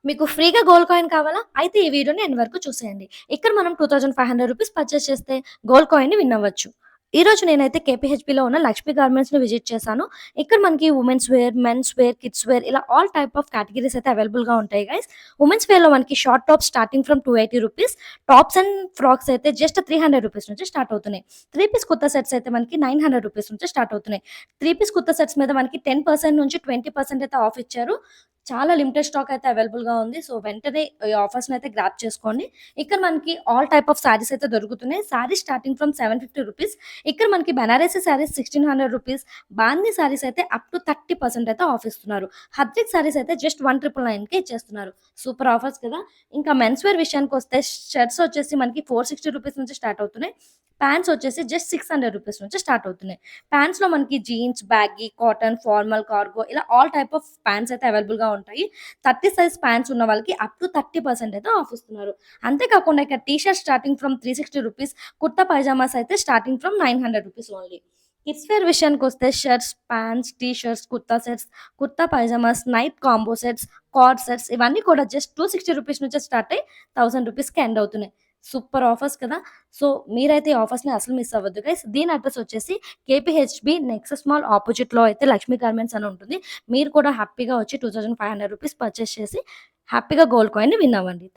మీకు ఫ్రీగా gold coin కావాలా? అయితే ఈ వీడియోని ఎండ్ వరకు చూసేయండి. ఇక్కడ మనం రూ. 2500 పర్చేస్ చేస్తే గోల్డ్ కాయిన్‌ని విన్ అవ్వచ్చు. ఈరోజు నేనైతే కేపీహెచ్‌బీలో ఉన్న లక్ష్మీ గార్మెంట్స్‌ని విజిట్ చేశాను. ఇక్కడ మనకి womens wear, mens wear, kids wear ఇలా ఆల్ టైప్ ఆఫ్ కేటగరీస్ అయితే అవైలబుల్‌గా ఉంటాయి గైస్. వుమెన్స్ వేర్‌లో మనకి షార్ట్ టాప్స్ స్టార్టింగ్ ఫ్రమ్ రూ. 280, టాప్స్ అండ్ ఫ్రాక్స్ అయితే జస్ట్ రూ. 300 నుంచి స్టార్ట్ అవుతున్నాయి. 3 పీస్ కుర్తా సెట్స్ అయితే మనకి రూ. 900 నుంచి స్టార్ట్ అవుతున్నాయి. 3 పీస్ కుర్తా సెట్స్ మీద మనకి 10% నుంచి 20% అయితే ఆఫ్ ఇచ్చారు. చాలా లిమిటెడ్ స్టాక్ అయితే అవైలబుల్‌గా ఉంది. సో, వెంటనే ఈ ఆఫర్స్‌నైతే గ్రాబ్ చేసుకోండి. ఇక్కడ మనకి ఆల్ టైప్ ఆఫ్ సారీస్ అయితే దొరుకుతున్నాయి. సారీస్ స్టార్టింగ్ ఫ్రమ్ రూ. 750. ఇక్కడ మనకి బనారసి సారీస్ రూ. 1600, బాందీ సారీస్ అయితే అప్ టు 30% అయితే ఆఫ్ ఇస్తున్నారు. హత్రిక్ సారీస్ అయితే జస్ట్ 1999కే ఇచ్చేస్తున్నారు. సూపర్ ఆఫర్స్ కదా! ఇంకా మెన్స్ వేర్ విషయానికొస్తే షర్ట్స్ వచ్చేసి మనకి రూ. 460 నుంచి స్టార్ట్ అవుతున్నాయి. ప్యాంట్స్ వచ్చేసి జస్ట్ రూ. 600 నుంచి స్టార్ట్ అవుతున్నాయి. ప్యాంట్స్‌లో మనకి jeans, baggy, cotton, formal, cargo ఇలా ఆల్ టైప్ ఆఫ్ ప్యాంట్స్ అయితే అవైలబుల్‌గా ఉంటాయి. 30 సైజ్ ప్యాంట్స్ ఉన్న వాళ్ళకి అప్ టు 30% అయితే ఆఫ్ ఇస్తున్నారు. అంతే కాకుండా ఇక్కడ టీ షర్ట్ స్టార్టింగ్ ఫ్రమ్ రూ. 360, కుర్తా పైజామాస్ అయితే స్టార్టింగ్ ఫ్రమ్ రూ. 900 ఓన్లీ. కిడ్స్ వేర్ విషయానికొస్తే shirts, pants, T shirts, kurta sets, kurta pyjamas, night combo sets, card sets ఇవన్నీ కూడా జస్ట్ రూ. 260 నుంచే స్టార్ట్ అయ్యి రూ. 1000కి ఎండ్ అవుతున్నాయి. సూపర్ ఆఫర్స్ కదా! సో, మీరైతే ఈ ఆఫర్స్‌ని అసలు మిస్ అవ్వద్దు గైస్. దీని అడ్రెస్ వచ్చేసి కేపీహెచ్‌బీ నెక్సస్ మాల్ అపోజిట్‌లో అయితే లక్ష్మీ గార్మెంట్స్ అని ఉంటుంది. మీరు కూడా హ్యాపీగా వచ్చి రూ. 2500 పర్చేస్ చేసి హ్యాపీగా గోల్డ్ కాయిన్‌ని విన్ అవ్వండి.